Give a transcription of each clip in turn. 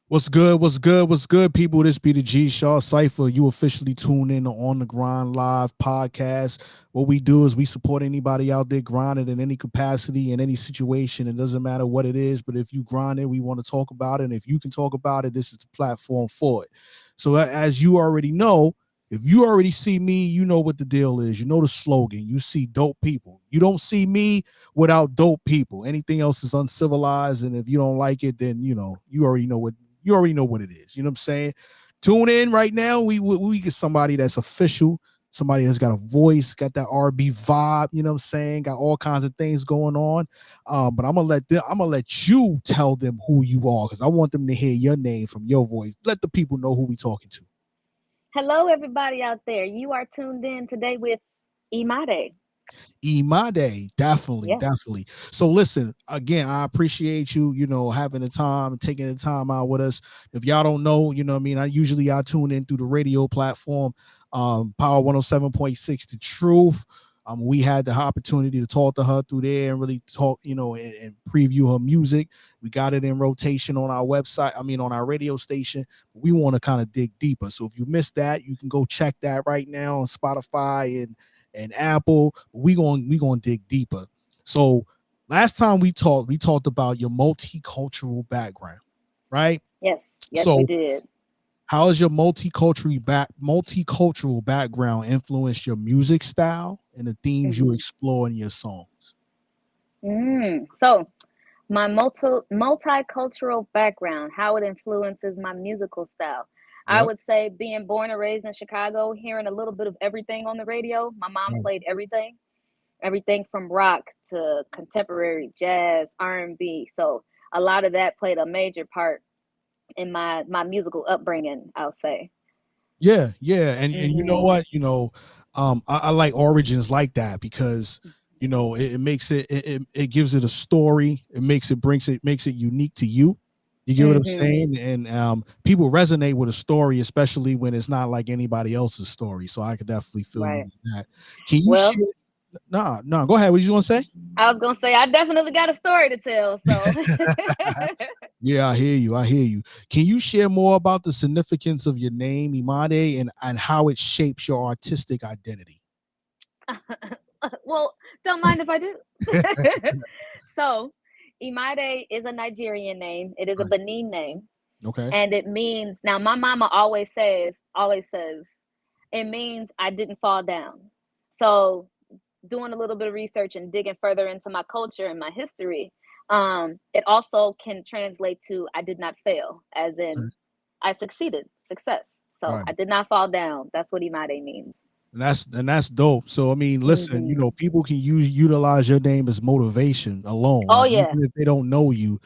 What's good? What's good? What's good, people? This be the G Shah Cypha. You officially tune in to On the Grind Live podcast. What we do is we support anybody out there grinding in any capacity, in any situation. It doesn't matter what it is, but if you grind it, we want to talk about it. And if you can talk about it, this is the platform for it. So as you already know, if you already see me, you know what the deal is. You know the slogan. You see dope people. You don't see me without dope people. Anything else is uncivilized. And if you don't like it, then you already know what it is. You know what I'm saying? Tune in right now. We get somebody that's official, somebody that's got a voice, got that RB vibe. You know what I'm saying? Got all kinds of things going on. But I'm gonna let you tell them who you are because I want them to hear your name from your voice. Let the people know who we talking to. Hello, everybody out there. You are tuned in today with Imade. Imade, definitely, Yeah. definitely. So listen, again, I appreciate you, having the time, taking the time out with us. If y'all don't know, you know what I mean, I tune in through the radio platform, Power 107.6 The Truth. We had the opportunity to talk to her through there and really talk, and preview her music. We got it in rotation on our website, on our radio station. We want to kind of dig deeper. So if you missed that, you can go check that right now on Spotify and Apple. We gonna dig deeper. So last time we talked about your multicultural background, right? Yes. Yes, we So did. how has your multicultural background influenced your music style and the themes you hmm explore in your songs? So, my multicultural background, how it influences my musical style. I Yep. would say being born and raised in Chicago, hearing a little bit of everything on the radio. My mom Right. played everything from rock to contemporary jazz, R&B. So, a lot of that played a major part in my musical upbringing, I'll say. Yeah, yeah, and you know hmm what? I like origins like that because it makes it gives it a story. It makes it unique to you. You get what I'm hmm saying? And people resonate with a story, especially when it's not like anybody else's story. So I could definitely feel you Right. with that. Can you Well, share? Nah, nah. Go ahead. What you want to say? I was gonna say I definitely got a story to tell. So, Yeah, I hear you. I hear you. Can you share more about the significance of your name, Imade, and how it shapes your artistic identity? well, don't mind if I do. So, Imade is a Nigerian name. It is a Right. Benin name, Okay. and it means. Now, my mama always says, it means I didn't fall down. So, doing a little bit of research and digging further into my culture and my history, it also can translate to I did not fail, as Okay. in I succeeded, success. So Right. I did not fall down. That's what Imade means. And that's dope. So I mean, listen, hmm people can utilize your name as motivation alone. Oh Like yeah, even if they don't know you,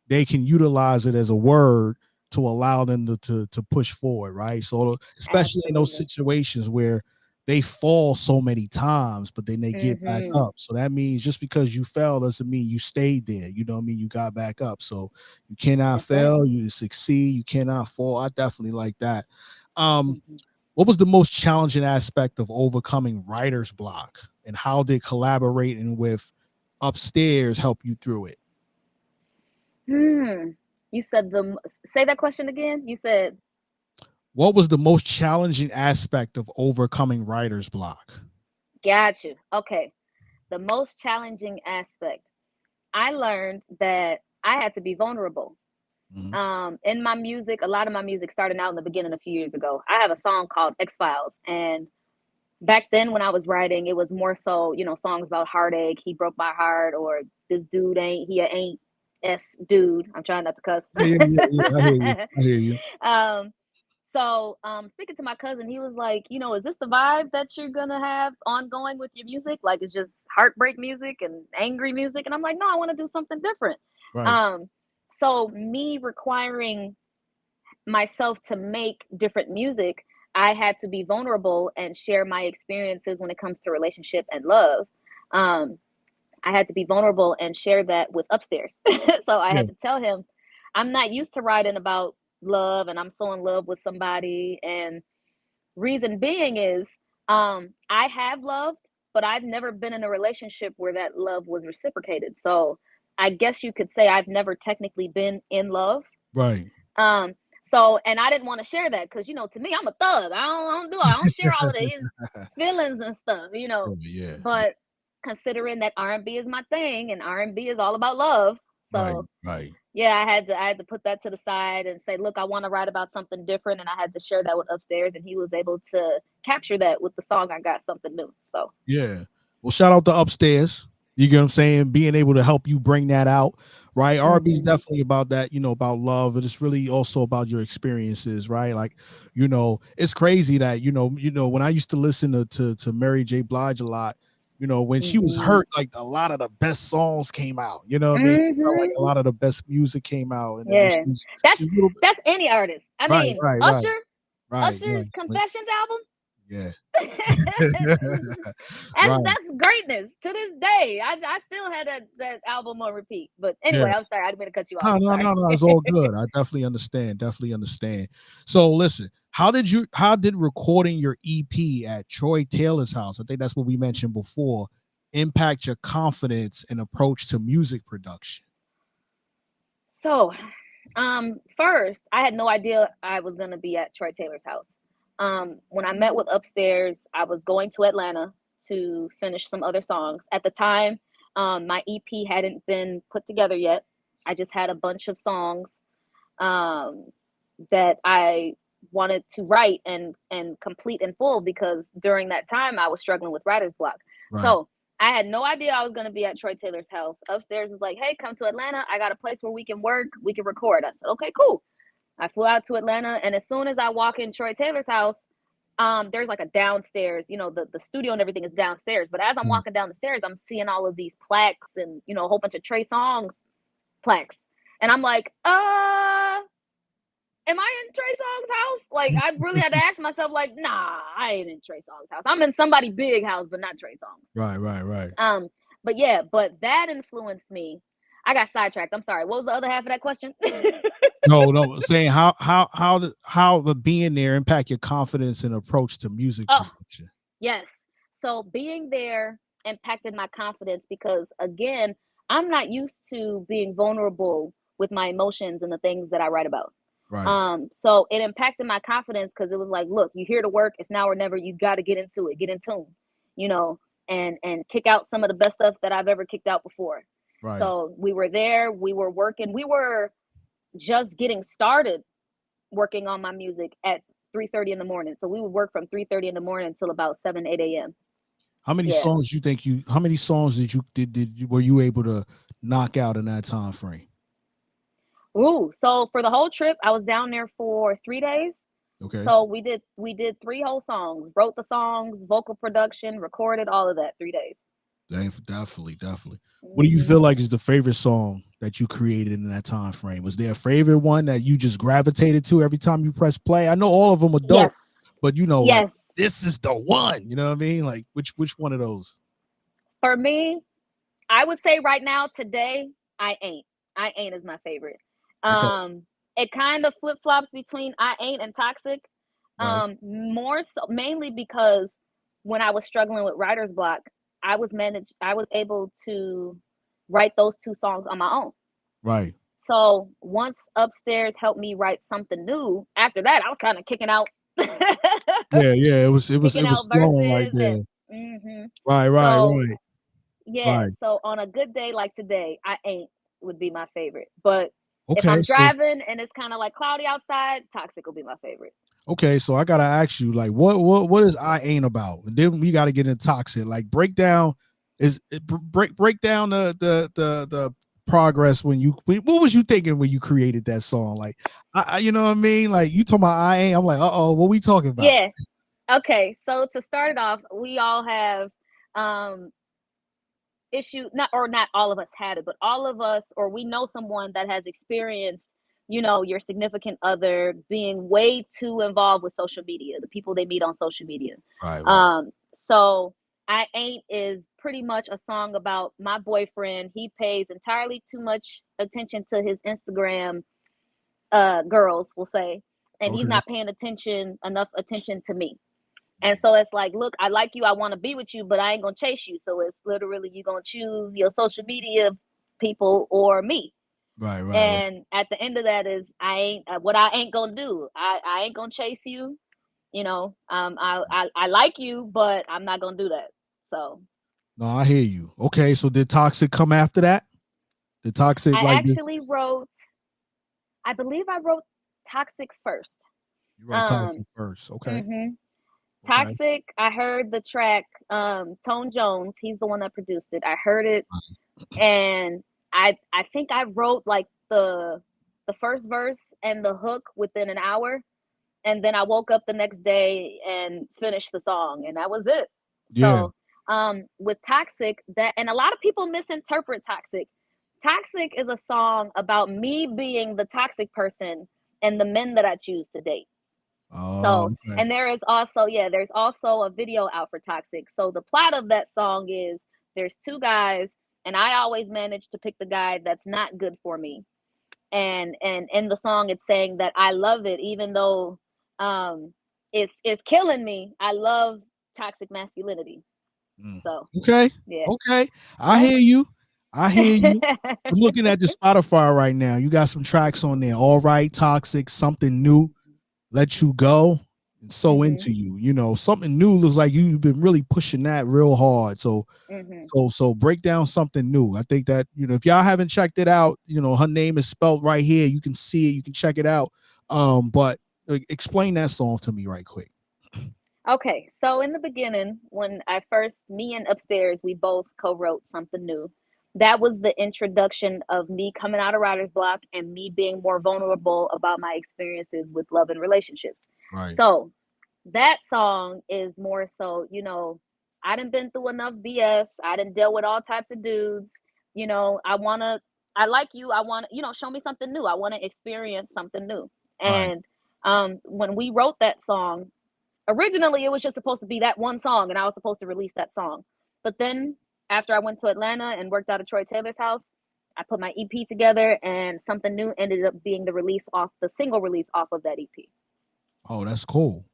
they can utilize it as a word to allow them to push forward, right? So especially in those absolutely. situations where they fall so many times, but then they get back hmm up. So that means just because you fell doesn't mean you stayed there. You know what I mean? You got back up. So you cannot That's right. fail, you succeed, you cannot fall. I definitely like that. Um, hmm what was the most challenging aspect of overcoming writer's block, and how did collaborating with upstairs help you through it? Hmm. You said say that question again. You said What was the most challenging aspect of overcoming writer's block? got you. Okay. The most challenging aspect. I learned that I had to be vulnerable. Mhm. In my music, a lot of my music started out in the beginning a few years ago. I have a song called X Files, and back then when I was writing, it was more so, songs about heartache. He broke my heart, or this dude ain't S dude. I'm trying not to cuss. Yeah, yeah, yeah, yeah. I hear you. I hear you. um, speaking to my cousin, he was like, is this the vibe that you're gonna have ongoing with your music? Like, it's just heartbreak music and angry music, and I'm like, no, I want to do something different. Right. Um, so me requiring myself to make different music, I had to be vulnerable and share my experiences when it comes to relationship and love. Um, I had to be vulnerable and share that with upstairs. So I Yeah. had to tell him, I'm not used to writing about love and I'm so in love with somebody. And reason being is, I have loved, but I've never been in a relationship where that love was reciprocated. So I guess you could say I've never technically been in love. Right. So, and I didn't want to share that because, you know, to me, I'm a thug. I don't share all of his feelings and stuff, you know. Oh, yeah, yeah. But considering that R&B is my thing and R&B is all about love, Right, so right. yeah, I had to put that to the side and say, look, I want to write about something different, and I had to share that with Upstairs, and he was able to capture that with the song I Got Something New. So Yeah. Well, shout out to Upstairs. You get what I'm saying? Being able to help you bring that out, right? R&B is mhm. definitely about that, you know, about love. But it's really also about your experiences, right? Like, you know, it's crazy that, when I used to listen to Mary J. Blige a lot, when she was Mhm. hurt, like a lot of the best songs came out. You know what I mean? It felt like Mhm. a lot of the best music came out. And then when Yeah. she's a little bit That's any artist. I right, mean, right, right, right, Usher's right. Confessions album. Yeah. Right. That's greatness to this day. I still had that album on repeat. But Yeah. anyway, I'm sorry. I didn't mean to cut you off. No, I'm no, sorry. no, no. It's all good. I definitely understand. Definitely understand. So listen, how did recording your EP at Troy Taylor's house, I think that's what we mentioned before, impact your confidence and approach to music production? So, first, I had no idea I was gonna be at Troy Taylor's house. When I met with Upstairs, I was going to Atlanta to finish some other songs. At the time, my EP hadn't been put together yet. I just had a bunch of songs um, that I wanted to write and complete in full because during that time I was struggling with writer's block. Right. So I had no idea I was going to be at Troy Taylor's house. Upstairs was like, "Hey, come to Atlanta. I got a place where we can work. We can record." I said, "Okay, cool." I flew out to Atlanta, and as soon as I walk in Troy Taylor's house, there's like a downstairs. You know, the studio and everything is downstairs. But as I'm Right. walking down the stairs, I'm seeing all of these plaques and a whole bunch of Trey Songz plaques, and I'm like, am I in Trey Songz house? Like, I really had to ask myself, like, nah, I ain't in Trey Songz house. I'm in somebody big house, but not Trey Songz. Right. Right. Right. But yeah, but that influenced me. I got sidetracked. I'm sorry. What was the other half of that question? No, no. Saying how the being there impact your confidence and approach to music Oh, production. yes. So being there impacted my confidence because again, I'm not used to being vulnerable with my emotions and the things that I write about. Right. So it impacted my confidence because it was like, look, you're here to work. It's now or never. You got to get into it, get in tune, you know, and kick out some of the best stuff that I've ever kicked out before. Right. So we were there. We were working. We were just getting started working on my music at 3:30 in the morning. So we would work from 3:30 in the morning until about 7, 8 a.m. Yeah. How many songs were you able to knock out in that time frame? Ooh. So for the whole trip, I was down there for 3 days. Okay. So we did three whole songs, wrote the songs, vocal production, recorded all of that 3 days. Definitely, definitely. What do you Hmm. feel like is the favorite song that you created in that time frame? Was there a favorite one that you just gravitated to every time you press play? I know all of them are dope, Yes. but like Yes. this is the one. You know what I mean? Like which one of those? For me, I would say right now, today, I ain't. I ain't is my favorite. Okay, It kind of flip flops between I ain't and toxic. right, More so mainly because when I was struggling with writer's block, I was able to write those two songs on my own. right. So once Upstairs helped me write something new, after that I was kind of kicking out Yeah, yeah. It kicking was out flowing right verses there. and Right, right, so right, yeah, right. so on a good day like today, I ain't would be my favorite. But if Okay, I'm so driving and it's kind of like cloudy outside, Toxic will be my favorite. I gotta ask you, like, what is I ain't about? And then we got to get into toxic. Like, break down the progress what was you thinking when you created that song? Like, you know what I mean? Like, you talking about I ain't? I'm like, what we talking about? Yeah. Okay. So to start it off, we all have um issue not all of us had it, but all of us or we know someone that has experienced, your significant other being way too involved with social media, the people they meet on social media. Right, right, So I ain't is pretty much a song about my boyfriend. He pays entirely too much attention to his Instagram girls, will say, and he's okay, not paying enough attention to me. And so it's like, look, I like you, I want to be with you, but I ain't gonna chase you. So it's literally you gonna choose your social media people or me. Right. And at the end of that is I ain't gonna do. I ain't gonna chase you. You know, I like you, but I'm not gonna do that. So No, I hear you. Okay, so did Toxic come after that? The Toxic I like this? actually wrote. I believe I wrote Toxic first. You wrote Um, Toxic first. Okay. hmm Okay. Toxic. I heard the track. Tone Jones. He's the one that produced it. I heard it, and I think I wrote like the first verse and the hook within an hour, and then I woke up the next day and finished the song, and that was it. Yeah. So, with Toxic, that and a lot of people misinterpret Toxic. Toxic is a song about me being the toxic person and the men that I choose to date. Oh, So, okay. and there's also a video out for Toxic. So the plot of that song is there's two guys, and I always manage to pick the guy that's not good for me. And in the song it's saying that I love it even though um it's killing me. I love toxic masculinity. Mm. So, Okay. yeah. Okay. I Yep. hear you. I hear you. I'm looking at the Spotify right now. You got some tracks on there. All right, Toxic, something new, let you go, and so Mhm. into you. You know, something new looks like you've been really pushing that real hard. So Mhm. so break down something new. I think that, you know, if y'all haven't checked it out, you know, her name is spelled right here. You can see it, you can check it out. But explain that song to me right quick. Okay, so in the beginning, when I first, me and Upstairs, we both co-wrote something new. That was the introduction of me coming out of writer's block and me being more vulnerable about my experiences with love and relationships. Right. So that song is more so, I done been through enough BS. I done dealt with all types of dudes. I like you. I want to, show me something new. I want to experience something new. Right. And when we wrote that song, originally it was just supposed to be that one song and I was supposed to release that song. But then after I went to Atlanta and worked out of Troy Taylor's house, I put my EP together and something new ended up being the single release off of that EP. Oh, that's cool.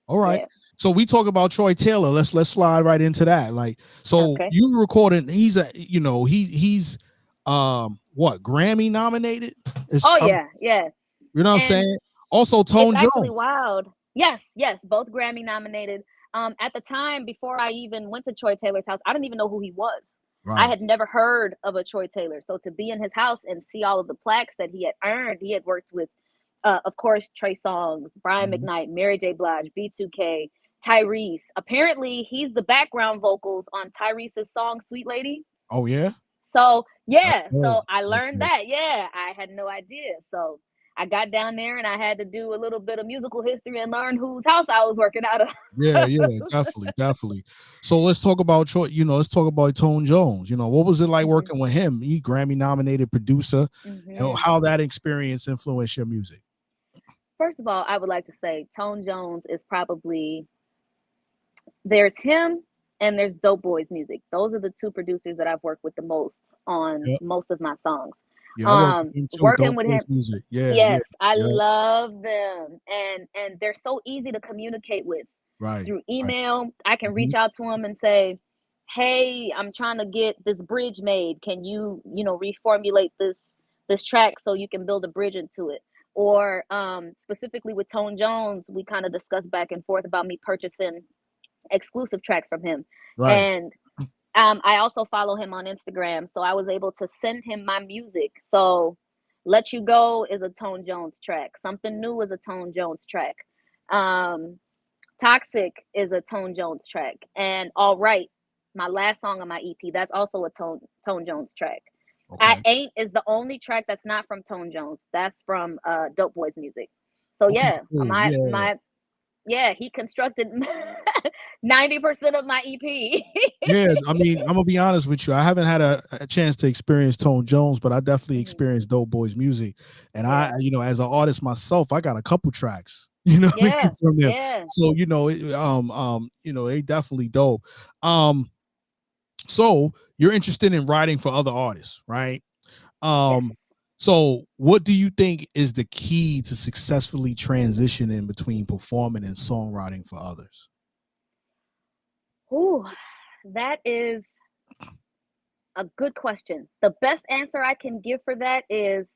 All right. Yeah. So we talk about Troy Taylor. Let's slide right into that. Like, so Okay. you recording, he's a, you know, he's what, Grammy nominated? It's Oh yeah, yeah. you know what I'm And saying? Also it's Tone actually Jones. wild. Yes, yes, both Grammy nominated. At the time, before I even went to Troy Taylor's house, I didn't even know who he was. I Right. had never heard of a Troy Taylor. So to be in his house and see all of the plaques that he had earned, he had worked with, of course, Trey Songz, Brian Mhm. McKnight, Mary J. Blige, B2K, Tyrese. Apparently, he's the background vocals on Tyrese's song "Sweet Lady." Oh yeah. So That's yeah, good. so I That's learned good. that. Yeah, I had no idea. So I got down there and I had to do a little bit of musical history and learn whose house I was working out Yeah, of. yeah, definitely. So let's talk about Troy, let's talk about Tone Jones. You know, what was it like hmm working with him? He Grammy nominated producer, and hmm how that experience influenced your music. First of all, I would like to say Tone Jones is probably there's him and there's Dope Boys Music. Those are the two producers that I've worked with the most on Yeah. most of my songs. Yeah, I work with him too. Working Dope with Boys him, music. Yeah, yeah, yes, I yeah. love them, and they're so easy to communicate with Right, through right. email. I can Mhm. reach out to them and say, "Hey, I'm trying to get this bridge made. Can you reformulate this track so you can build a bridge into it?" Or specifically with Tone Jones, we kind of discussed back and forth about me purchasing exclusive tracks from him. Right. And I also follow him on Instagram, so I was able to send him my music. So, "Let You Go" is a Tone Jones track. "Something New" is a Tone Jones track. Um, "Toxic" is a Tone Jones track, and "All Right," my last song on my EP, that's also a Tone Jones track. "I Okay. Ain't" is the only track that's not from Tone Jones. That's from Dope Boys Music. So Okay, yeah, cool. my Yeah. my yeah, he constructed 90% of my EP. Yeah, I mean, I'm gonna be honest with you. I haven't had a chance to experience Tone Jones, but I definitely Mhm. experienced Dope Boys music. And Yeah. as an artist myself, I got a couple tracks, you know what I mean, Yeah. from them. Yeah. So, they definitely dope. Um, so you're interested in writing for other artists, right? Yes. Um, so what do you think is the key to successfully transitioning between performing and songwriting for others? Ooh, that is A good question. The best answer I can give for that is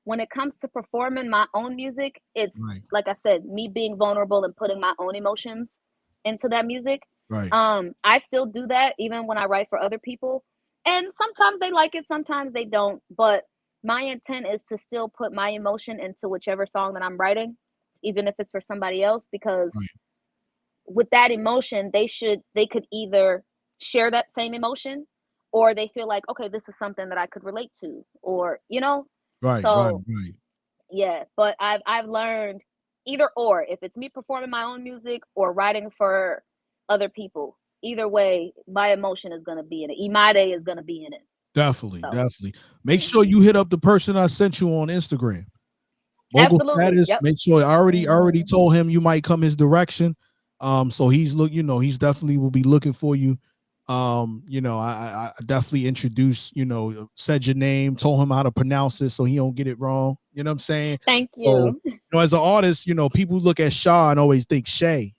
when it comes to performing my own music, it's Right, like I said, me being vulnerable and putting my own emotions into that music. right, I still do that even when I write for other people. And sometimes they like it, sometimes they don't. But my intent is to still put my emotion into whichever song that I'm writing, even if it's for somebody else, because right, with that emotion, they could either share that same emotion or they feel like, okay, this is something that I could relate to, or right, right, so right. yeah, but I've learned either or. If it's me performing my own music or writing for other people, either way, my emotion is gonna be in it. Imade is gonna be in it. Definitely, So definitely. Make sure mhm. you hit up the person I sent you on Instagram. Mogul Absolutely. status. Yep. Make sure I already Hmm. told him you might come his direction. So he's definitely will be looking for you. I definitely introduced, said your name, told him how to pronounce it so he don't get it wrong. You know what I'm saying? Thank So, you. as an artist, people look at Shah and always think Shay.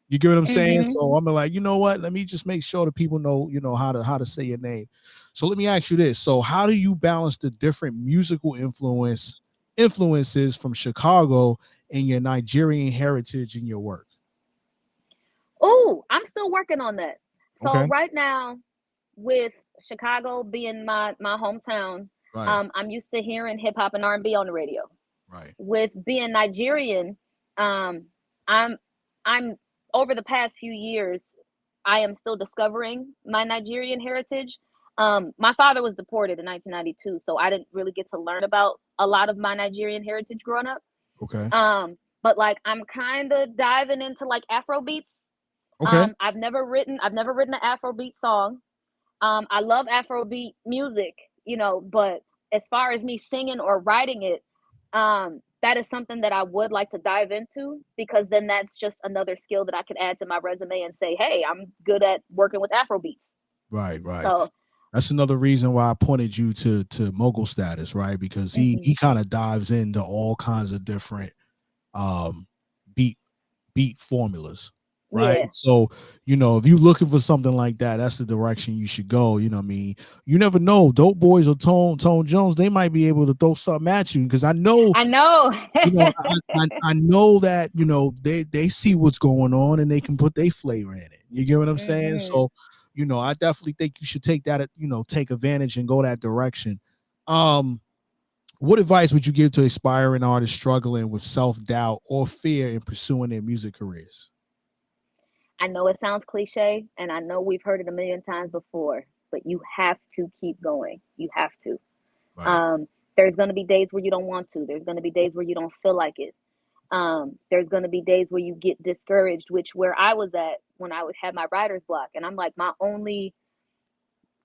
You get what I'm saying? Hmm. So I'm like, you know what? Let me just make sure that people know, how to say your name. So let me ask you this. So how do you balance the different musical influences from Chicago and your Nigerian heritage in your work? Oh, I'm still working on that. So Okay. right now, with Chicago being my hometown, Right. I'm used to hearing hip hop and R&B on the radio. Right. With being Nigerian, um, I'm I'm over the past few years, I am still discovering my Nigerian heritage. My father was deported in 1992, so I didn't really get to learn about a lot of my Nigerian heritage growing up. Okay. But like I'm kind of diving into like Afro beats. Okay. I've never written an Afrobeat song. I love Afrobeat music, but as far as me singing or writing it, that is something that I would like to dive into because then that's just another skill that I could add to my resume and say, hey, I'm good at working with Afrobeats. Right. Right. So, That's another reason why I pointed you to mogul status, right? Because he mhm. kind of dives into all kinds of different um beat formulas, right? Yeah, So, if you're looking for something like that, that's the direction you should go. You know what I mean? You never know. Dope Boys or Tone Jones, they might be able to throw something at you because I know, I know. I know that, they see what's going on and they can put their flavor in it. You get what I'm saying? Hmm. So, I definitely think you should take that, take advantage and go that direction. Um, what advice would you give to aspiring artists struggling with self-doubt or fear in pursuing their music careers? I know it sounds cliche, and I know we've heard it a million times before, but you have to keep going. You have to. Right. Um, there's going to be days where you don't want to. There's going to be days where you don't feel like it. There's going to be days where you get discouraged, which where I was at when I would have my writer's block. And I'm like, my only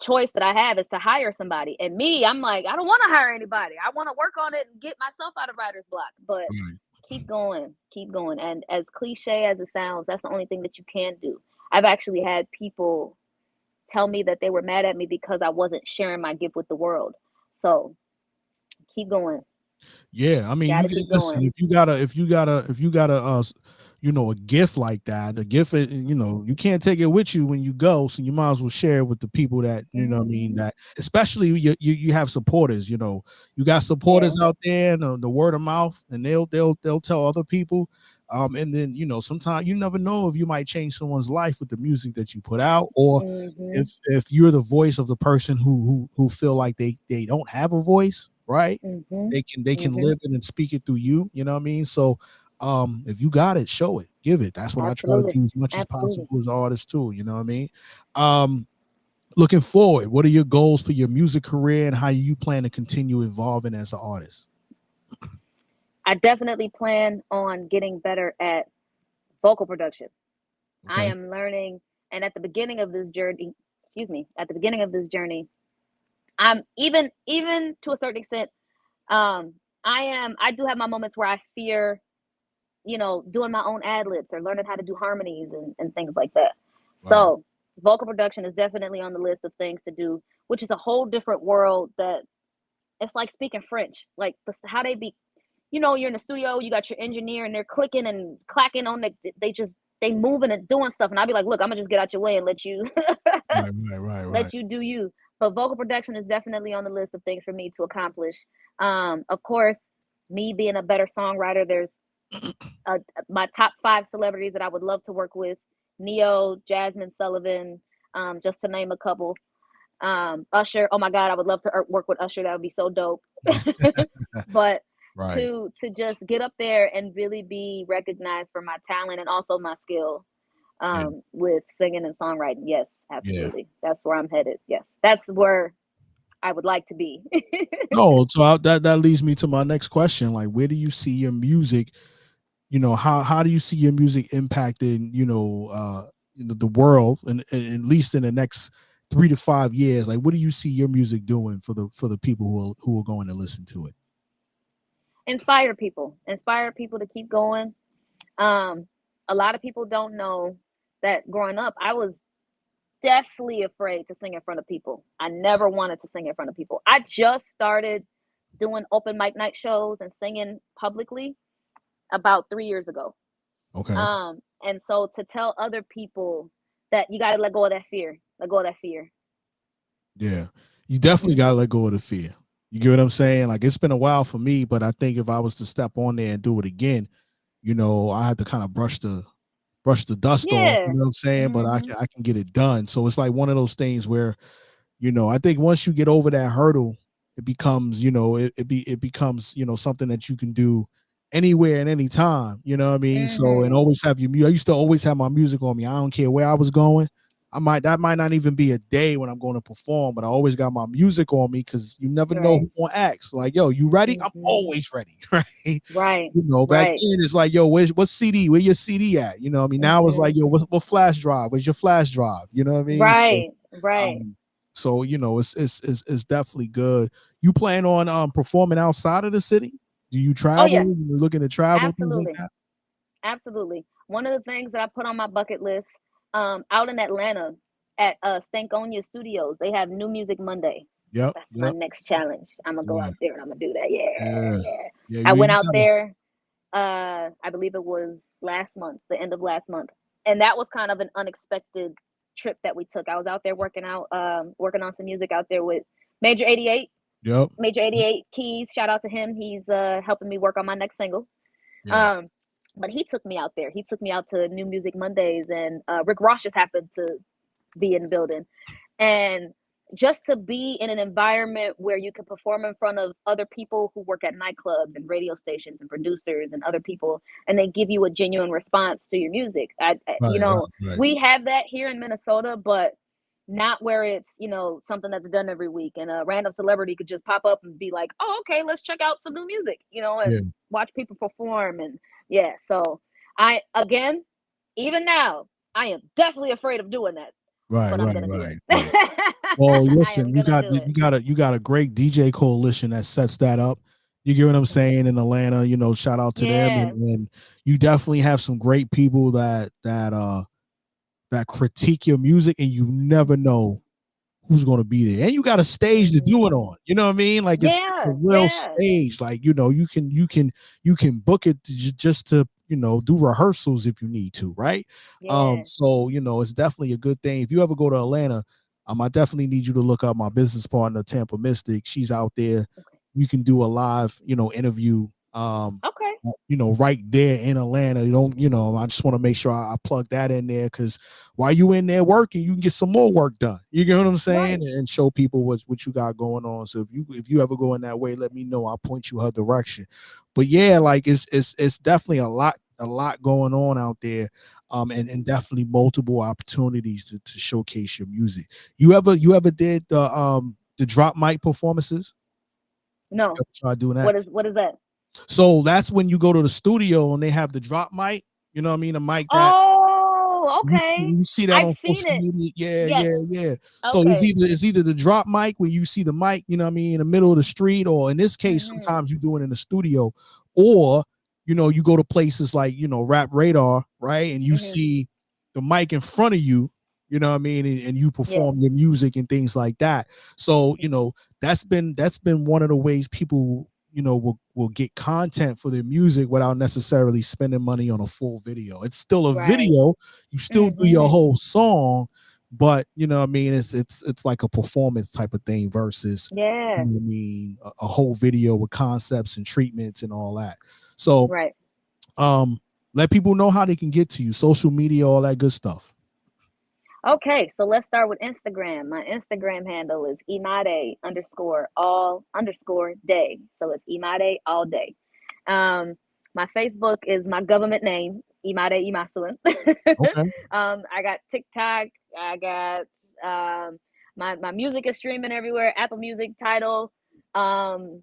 choice that I have is to hire somebody. And me, I'm like, I don't want to hire anybody. I want to work on it and get myself out of writer's block. But Right. keep going, keep going. And as cliche as it sounds, that's the only thing that you can do. I've actually had people tell me that they were mad at me because I wasn't sharing my gift with the world. So keep going. Yeah, I mean, you Gotta can keep listen going. if you got a gift like that. A gift, you can't take it with you when you go, so you might as well share it with the people that what I mean. Hmm. That especially you have supporters. You got supporters Yeah. out there, and the word of mouth, and they'll tell other people. And then sometimes you never know if you might change someone's life with the music that you put out, or Hmm. if you're the voice of the person who feel like they don't have a voice, right? Hmm. They can Hmm. live it and speak it through you. You know what I mean? So if you got it, show it, give it. That's what I try to Absolutely. do as much as Absolutely. possible as an artist too. You know what I mean? Um, looking forward, what are your goals for your music career and how you plan to continue evolving as an artist? I definitely plan on getting better at vocal production. I Okay. am learning, and at the beginning of this journey, excuse me, at the beginning of this journey, I'm even to a certain extent, um, I do have my moments where I fear, doing my own ad libs or learning how to do harmonies and things like that. Right. So vocal production is definitely on the list of things to do, which is a whole different world that it's like speaking French. Like how they be, you're in the studio, you got your engineer and they're clicking and clacking on they moving and doing stuff. And I'll be like, look, I'm gonna just get out your way and let you Right. Right. Right. Right. let you do you. but vocal production is definitely on the list of things for me to accomplish. Of course, me being a better songwriter, there's uh, my top 5 celebrities that I would love to work with: Neo, Jasmine Sullivan, just to name a couple. Usher, oh my God, I would love to work with Usher. That would be so dope. But Right. to just get up there and really be recognized for my talent and also my skill, Yeah. with singing and songwriting. Yes, Yeah. absolutely. That's where I'm headed. Yes, that's where I would like to be. No, so that leads me to my next question. Like, where do you see your music? How do you see your music impacting, the world, and at least in the next 3 to 5 years? Like, what do you see your music doing for the people who are going to listen to it? Inspire people to keep going. Um, a lot of people don't know that growing up, I was deathly afraid to sing in front of people. I never wanted to sing in front of people. I just started doing open mic night shows and singing publicly about 3 years ago. Okay. And so to tell other people that you got to let go of that fear, let go of that fear. Yeah, you definitely Mm-hmm. gotta let go of the fear. You get what I'm saying? Like, it's been a while for me, but I think if I was to step on there and do it again, I had to kind of brush the dust off. You Yeah. know what I'm saying? But Mm-hmm. I can get it done. So it's like one of those things where, I think once you get over that hurdle, it becomes, it becomes, something that you can do anywhere and any time. You know what I mean? So, and Mm-hmm. always have I used to always have my music on me. I don't care where I was going. That might not even be a day when I'm going to perform, but I always got my music on me because you never know Right. who gonna ask. Like, yo, you ready? I'm Mm-hmm. always ready, right? Right. Back Right. then it's like, yo, what CD? Where your CD at? You know what I mean? Now it's Mm-hmm. like, yo, what flash drive? Where's your flash drive? You know what I mean? So, Right. Right. um, it's definitely good. You plan on performing outside of the city? Do you Oh travel? yes, You looking to travel, things like absolutely. that? Absolutely. One of the things that I put on my bucket list, out in Atlanta at Stankonia Studios, they have New Music Monday. Yep, That's my yep, next challenge. I'm gonna go yeah, out there and I'm gonna do that. Yeah, yeah, yeah. yeah. I went You out gotta, there, I believe it was last month, the end of last month. And that was kind of an unexpected trip that we took. I was out there working on some music out there with Major 88. yep, Major 88 Keys, shout out to him. He's helping me work on my next single. yeah. Um, but he took me out there. He took me out to New Music Mondays, and Rick Ross just happened to be in the building. And just to be in an environment where you can perform in front of other people who work at nightclubs and radio stations and producers and other people, and they give you a genuine response to your music. Right, right, right. We have that here in Minnesota, but not where it's something that's done every week, and a random celebrity could just pop up and be like, oh, okay, let's check out some new music, Yeah, and watch people perform. And yeah, so I, again, even now, I am definitely afraid of doing that, right, but I'm right, gonna do right, it. right. Well, I listen, am gonna do it. you got a great DJ coalition that sets that up. You get what I'm Mhm. saying in Atlanta. Shout out to them, Yes. and you definitely have some great people that critique your music, and you never Mhm. know who's going to be there, and you got a stage to do it Mhm. on. You know what I mean? Like, it's a Yeah. real Yeah. stage. Like, you can book it just to do rehearsals if you need to, right? Yeah. So it's definitely a good thing. If you ever go to Atlanta, I definitely need you to look up my business partner, Tampa Mystic. She's out there. Okay. You can do a live interview. Okay. Right there in Atlanta. You don't, I just want to make sure I plug that in there, because while you in there working, you can get some more work done. You get what I'm saying? Right. And show people what you got going on. So if you ever go in that way, let me know. I'll point you her direction. But yeah, like it's definitely a lot going on out there. And Mhm. definitely multiple opportunities to showcase your music. You ever did the drop mic performances? You No. ever try doing that? What is that? So that's when you go to the studio and they have the drop mic. You know what I mean? A mic that Oh, you see, okay. you see that I've on seen social it. media. Yeah, Yes. yeah, yeah. So it's Okay. either the drop mic where you see the mic, you know what I mean, in the middle of the street, or in this case, Mhm. sometimes you do it in the studio, or you go to places like Rap Radar, right? And you Mhm. see the mic in front of you, you know what I mean, and you Yeah. perform your music and things like that. So Mhm. that's been one of the ways people will get content for their music without necessarily spending money on a full video. It's still a Right. video, you still do your Mhm. whole song, but you know what I mean, it's like a performance type of thing versus, you Yeah. know what I mean, a whole video with concepts and treatments and all that. So Right. um let people know how they can get to you, social media, all that good stuff. Okay, so let's start with Instagram. My Instagram handle is Imade underscore all underscore day. So it's Imade all day. Um, my Facebook is my government name, Imade Imasulin. Okay. I got TikTok. I got my music is streaming everywhere. Apple Music, Tidal. Um,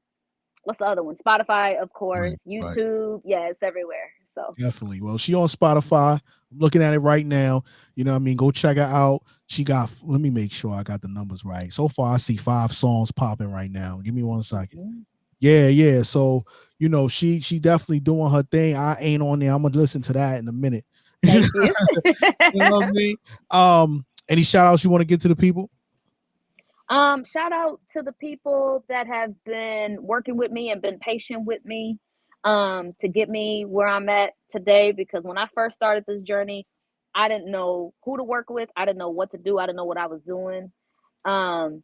what's the other one? Spotify, of course. Right, right. YouTube. Yeah, it's everywhere. So Definitely. Well, she on Spotify. I'm looking at it right now. You know what I mean? Go check her out. She got, let me make sure I got the numbers right. So far, I see 5 songs popping right now. Give me 1 second. mhm. Yeah, yeah. So, you know, she definitely doing her thing. I ain't on there. I'm gonna listen to that in a minute. You Thank you. know what I mean? Any shout outs you want to get to the people? Shout out to the people that have been working with me and been patient with me to get me where I'm at today. Because when I first started this journey, I didn't know who to work with. I didn't know what to do. I didn't know what I was doing. Um,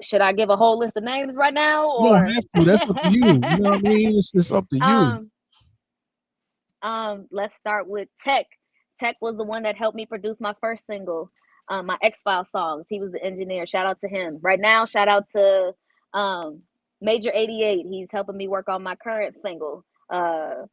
should I give a whole list of names right now, You don't or have to. That's up to you. You know what I mean? It's up to you. um, let's start with Tech. Tech was the one that helped me produce my first single, my X File songs. He was the engineer. Shout out to him. Right now, shout out to um, Major 88. He's helping me work on my current single. Shout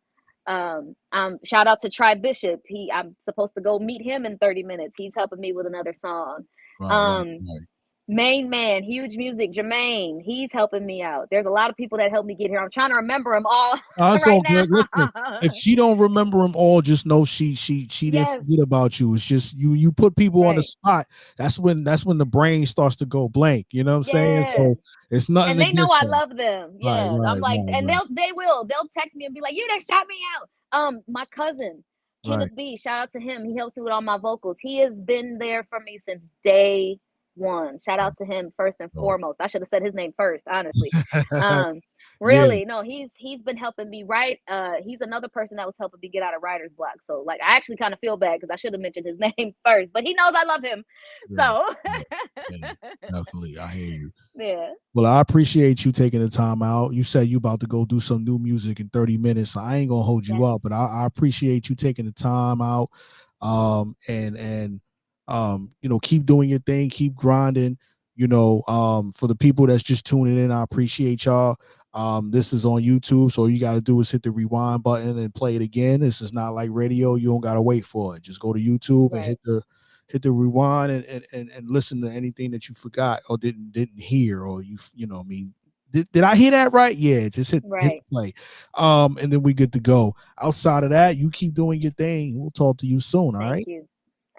out to Tri Bishop. I'm supposed to go meet him in 30 minutes. He's helping me with another song. Right, right, Um, right. Main man, huge music, Jermaine. He's helping me out. There's a lot of people that helped me get here. I'm trying to remember them all That's right all now. good. Listen, if she don't remember them all, just know she didn't Yes, forget about you. It's just you put people on the right. spot. That's when the brain starts to go blank. You know what I'm saying? Yeah. So it's nothing And they know against I her. love them. Right, Yeah. I'm right, like, right, and right, they'll text me and be like, you done shot me out. My cousin, right. Kenneth B, shout out to him. He helps me with all my vocals. He has been there for me since day one. Shout out to him first and Right. foremost. I should have said his name first, honestly. Um, Yeah, really, no, he's been helping me write. He's another person that was helping me get out of writer's block. So like I actually kind of feel bad because I should have mentioned his name first, but he knows I love him. yeah, So yeah, yeah. Definitely, I hear you. yeah. Well, I appreciate you taking the time out. You said you about to go do some new music in 30 minutes. So I ain't gonna hold you Yes. up, but I appreciate you taking the time out. And you know, keep doing your thing, keep grinding. You know, for the people that's just tuning in, I appreciate y'all. This is on YouTube, so all you gotta do is hit the rewind button and play it again. This is not like radio, you don't gotta wait for it. Just go to YouTube and Right. hit the rewind and listen to anything that you forgot or didn't hear, or you know what I mean, did I hear that right? Yeah, just hit the Right. play. And then we good to go. Outside of that, you keep doing your thing. We'll talk to you soon. All Thank right. you.